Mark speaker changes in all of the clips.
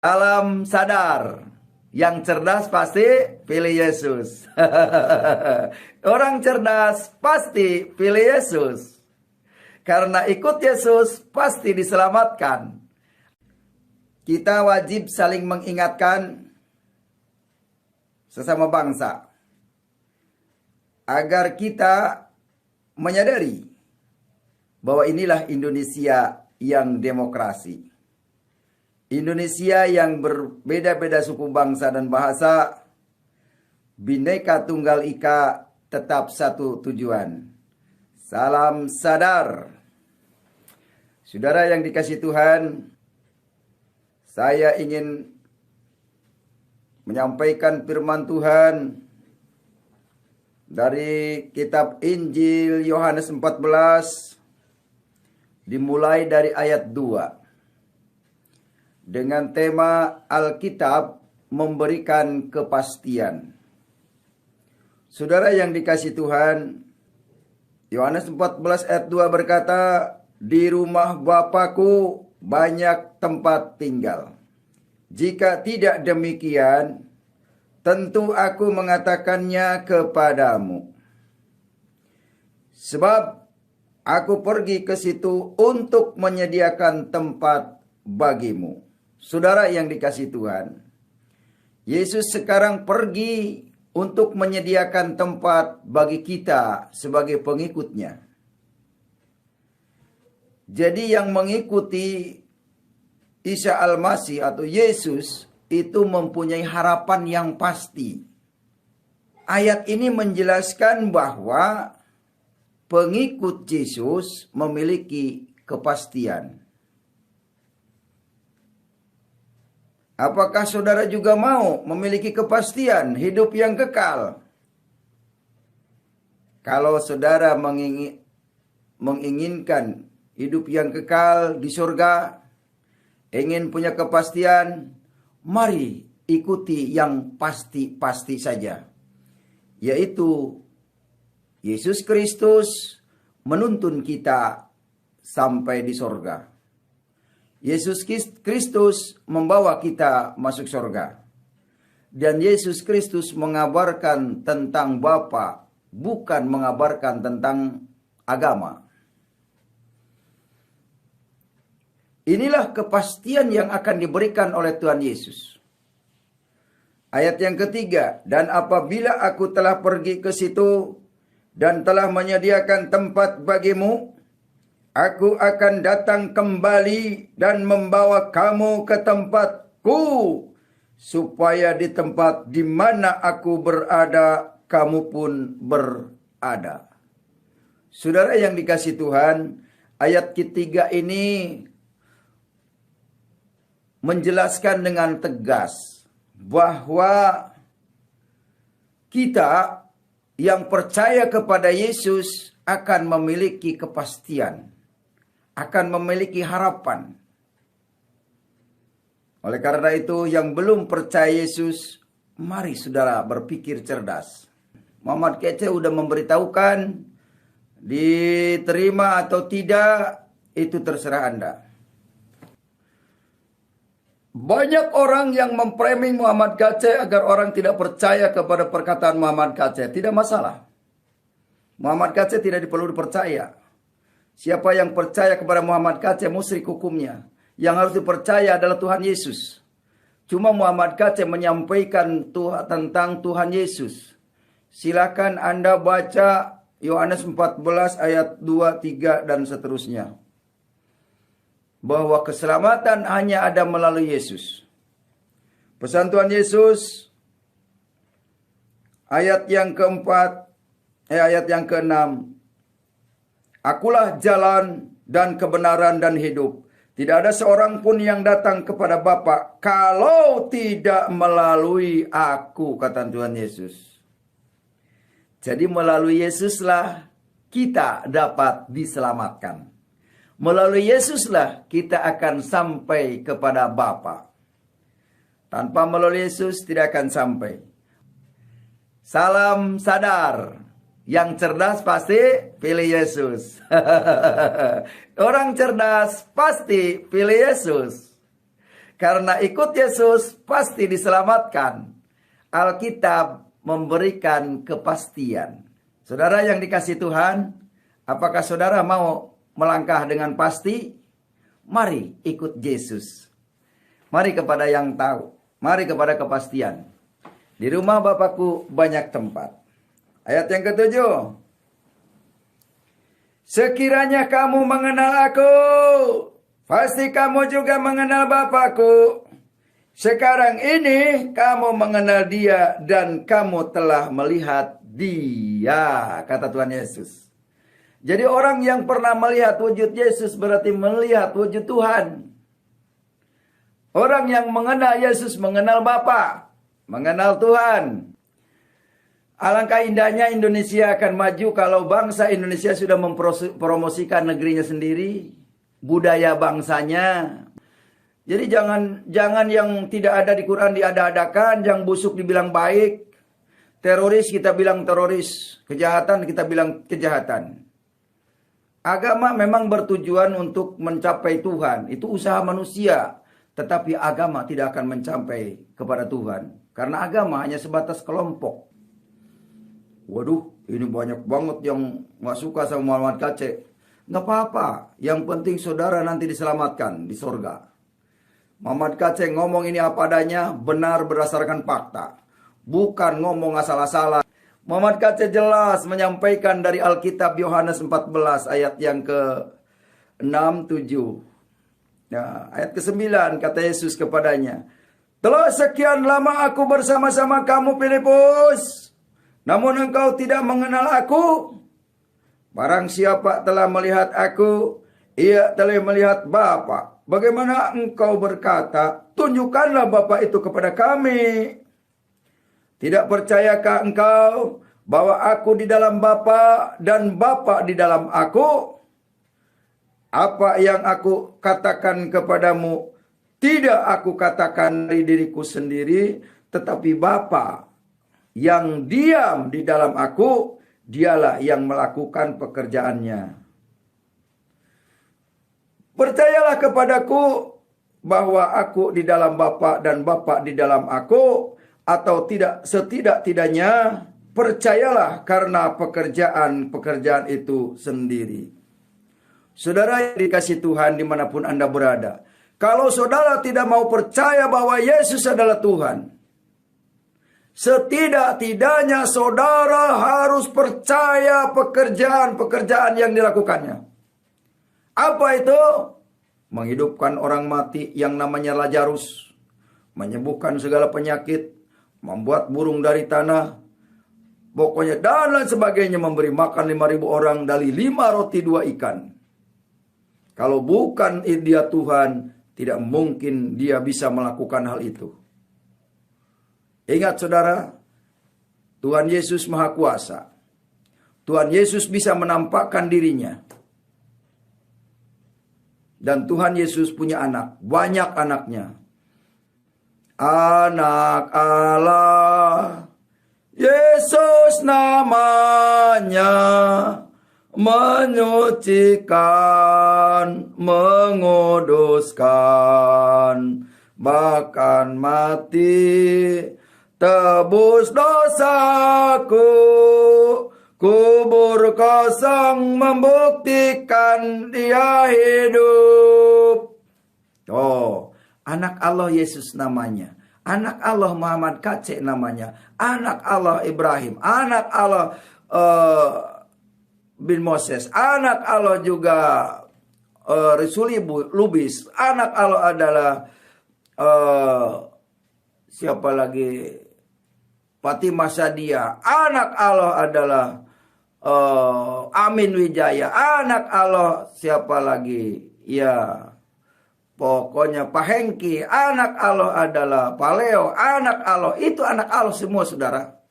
Speaker 1: Salam sadar. Yang cerdas pasti pilih Yesus. Orang cerdas pasti pilih Yesus. Karena ikut Yesus pasti diselamatkan. Kita wajib saling mengingatkan sesama bangsa. Agar kita menyadari bahwa inilah Indonesia yang demokrasi. Indonesia yang berbeda-beda suku bangsa dan bahasa, Bhinneka Tunggal Ika, tetap satu tujuan. Salam sadar. Saudara yang dikasihi Tuhan, saya ingin menyampaikan firman Tuhan dari kitab Injil Yohanes 14, dimulai dari ayat 2. Dengan tema Alkitab memberikan kepastian. Saudara yang dikasihi Tuhan, Yohanes 14 ayat 2 berkata, "Di rumah Bapakku banyak tempat tinggal. Jika tidak demikian, tentu aku mengatakannya kepadamu. Sebab aku pergi ke situ untuk menyediakan tempat bagimu." Saudara yang dikasihi Tuhan, Yesus sekarang pergi untuk menyediakan tempat bagi kita sebagai pengikutnya. Jadi yang mengikuti Isa Al-Masih atau Yesus itu mempunyai harapan yang pasti. Ayat ini menjelaskan bahwa pengikut Yesus memiliki kepastian. Apakah saudara juga mau memiliki kepastian hidup yang kekal? Kalau saudara menginginkan hidup yang kekal di surga, ingin punya kepastian, mari ikuti yang pasti-pasti saja. Yaitu Yesus Kristus menuntun kita sampai di surga. Yesus Kristus membawa kita masuk surga. Dan Yesus Kristus mengabarkan tentang Bapa, bukan mengabarkan tentang agama. Inilah kepastian yang akan diberikan oleh Tuhan Yesus. Ayat yang ketiga, "Dan apabila aku telah pergi ke situ dan telah menyediakan tempat bagimu, aku akan datang kembali dan membawa kamu ke tempatku, supaya di tempat di mana aku berada, kamu pun berada." Saudara yang dikasihi Tuhan, ayat ketiga ini menjelaskan dengan tegas bahwa kita yang percaya kepada Yesus akan memiliki kepastian, akan memiliki harapan. Oleh karena itu, yang belum percaya Yesus, mari saudara berpikir cerdas. Muhammad Kece sudah memberitahukan, diterima atau tidak, itu terserah Anda. Banyak orang yang memframing Muhammad Kece agar orang tidak percaya kepada perkataan Muhammad Kece. Tidak masalah. Muhammad Kece tidak perlu dipercaya. Siapa yang percaya kepada Muhammad Kece musyrik hukumnya. Yang harus dipercaya adalah Tuhan Yesus. Cuma Muhammad Kece menyampaikan tentang Tuhan Yesus. Silakan Anda baca Yohanes 14 ayat 2, 3 dan seterusnya. Bahwa keselamatan hanya ada melalui Yesus. Pesan Tuhan Yesus ayat yang keempat, ayat yang keenam. "Akulah jalan dan kebenaran dan hidup. Tidak ada seorang pun yang datang kepada Bapa kalau tidak melalui aku," kata Tuhan Yesus. Jadi melalui Yesuslah kita dapat diselamatkan. Melalui Yesuslah kita akan sampai kepada Bapa. Tanpa melalui Yesus tidak akan sampai. Salam sadar. Yang cerdas pasti pilih Yesus. Orang cerdas pasti pilih Yesus. karena ikut Yesus pasti diselamatkan. Alkitab memberikan kepastian. Saudara yang dikasih Tuhan, apakah saudara mau melangkah dengan pasti? Mari ikut Yesus. Mari kepada yang tahu. Mari kepada kepastian. Di rumah Bapakku banyak tempat. Ayat yang ketujuh. Sekiranya kamu mengenal aku, pasti kamu juga mengenal Bapakku. Sekarang ini kamu mengenal Dia dan kamu telah melihat Dia, kata Tuhan Yesus. Jadi orang yang pernah melihat wujud Yesus berarti melihat wujud Tuhan. Orang yang mengenal Yesus mengenal Bapa, mengenal Tuhan. Alangkah indahnya Indonesia akan maju kalau bangsa Indonesia sudah mempromosikan negerinya sendiri, budaya bangsanya. Jadi jangan yang tidak ada di Quran diada-adakan, yang busuk dibilang baik, teroris kita bilang teroris, kejahatan kita bilang kejahatan. Agama memang bertujuan untuk mencapai Tuhan, itu usaha manusia, tetapi agama tidak akan mencapai kepada Tuhan, karena agama hanya sebatas kelompok. Waduh, ini banyak banget yang gak suka sama Muhammad Kacek. Gak apa-apa, yang penting saudara nanti diselamatkan di sorga. Muhammad Kacek ngomong ini apa adanya, benar berdasarkan fakta. Bukan ngomong asal-asalan. Muhammad Kacek jelas menyampaikan dari Alkitab Yohanes 14 ayat yang ke-6, 7. Nah, ayat ke-9 kata Yesus kepadanya, telah sekian lama aku bersama-sama kamu Filipus, namun engkau tidak mengenal aku. Barang siapa telah melihat aku, ia telah melihat Bapa. Bagaimana engkau berkata, tunjukkanlah Bapa itu kepada kami. Tidak percayakah engkau bahwa aku di dalam Bapa dan Bapa di dalam aku? Apa yang aku katakan kepadamu, tidak aku katakan dari diriku sendiri, tetapi Bapa yang diam di dalam aku, dialah yang melakukan pekerjaannya. Percayalah kepadaku bahwa aku di dalam Bapa dan Bapa di dalam aku, atau tidak setidak-tidaknya percayalah karena pekerjaan itu sendiri. Saudara yang dikasih Tuhan dimanapun Anda berada, kalau saudara tidak mau percaya bahwa Yesus adalah Tuhan, setidak-tidaknya saudara harus percaya pekerjaan-pekerjaan yang dilakukannya. Apa itu? Menghidupkan orang mati yang namanya Lazarus, menyembuhkan segala penyakit, membuat burung dari tanah, pokoknya dan lain sebagainya, memberi makan 5.000 orang dari 5 roti 2 ikan. Kalau bukan Dia Tuhan, tidak mungkin Dia bisa melakukan hal itu. Ingat saudara, Tuhan Yesus Maha Kuasa. Tuhan Yesus bisa menampakkan dirinya. Dan Tuhan Yesus punya anak, banyak anaknya. Anak Allah, Yesus namanya, menyucikan, menguduskan, bahkan mati, tebus dosaku. Kubur kosong membuktikan Dia hidup. Oh, anak Allah Yesus namanya. Anak Allah Muhammad Kacek namanya. Anak Allah Ibrahim. Anak Allah bin Moses. Anak Allah juga Risuli Lubis. Anak Allah adalah siapa lagi? Fatimah Sadia. Anak Allah adalah Amin Wijaya. Anak Allah siapa lagi? Ya, pokoknya Pak Hengki. Anak Allah adalah Pak Leo. Anak Allah, itu anak Allah semua saudara.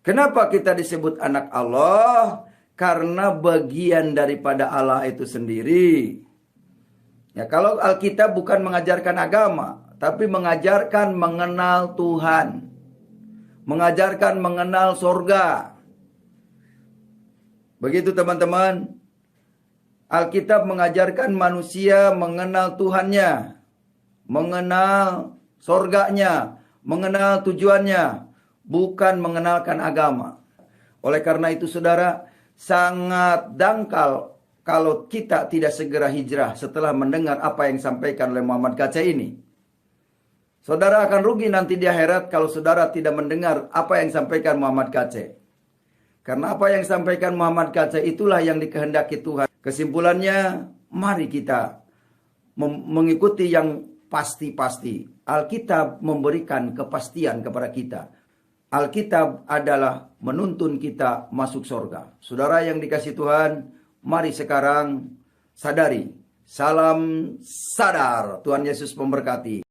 Speaker 1: Kenapa kita disebut anak Allah? Karena bagian daripada Allah itu sendiri. Ya, kalau Alkitab bukan mengajarkan agama, tapi mengajarkan mengenal Tuhan. Mengajarkan mengenal sorga. Begitu teman-teman. Alkitab mengajarkan manusia mengenal Tuhannya. mengenal sorganya, mengenal tujuannya, bukan mengenalkan agama. Oleh karena itu saudara, sangat dangkal kalau kita tidak segera hijrah setelah mendengar apa yang disampaikan oleh Muhammad Kacai ini. Saudara akan rugi nanti di akhirat kalau saudara tidak mendengar apa yang disampaikan Muhammad Kacai. Karena apa yang disampaikan Muhammad Kacai itulah yang dikehendaki Tuhan. Kesimpulannya, mari kita mengikuti yang pasti-pasti. Alkitab memberikan kepastian kepada kita. Alkitab adalah menuntun kita masuk surga. Saudara yang dikasih Tuhan, mari sekarang sadari. Salam sadar. Tuhan Yesus memberkati.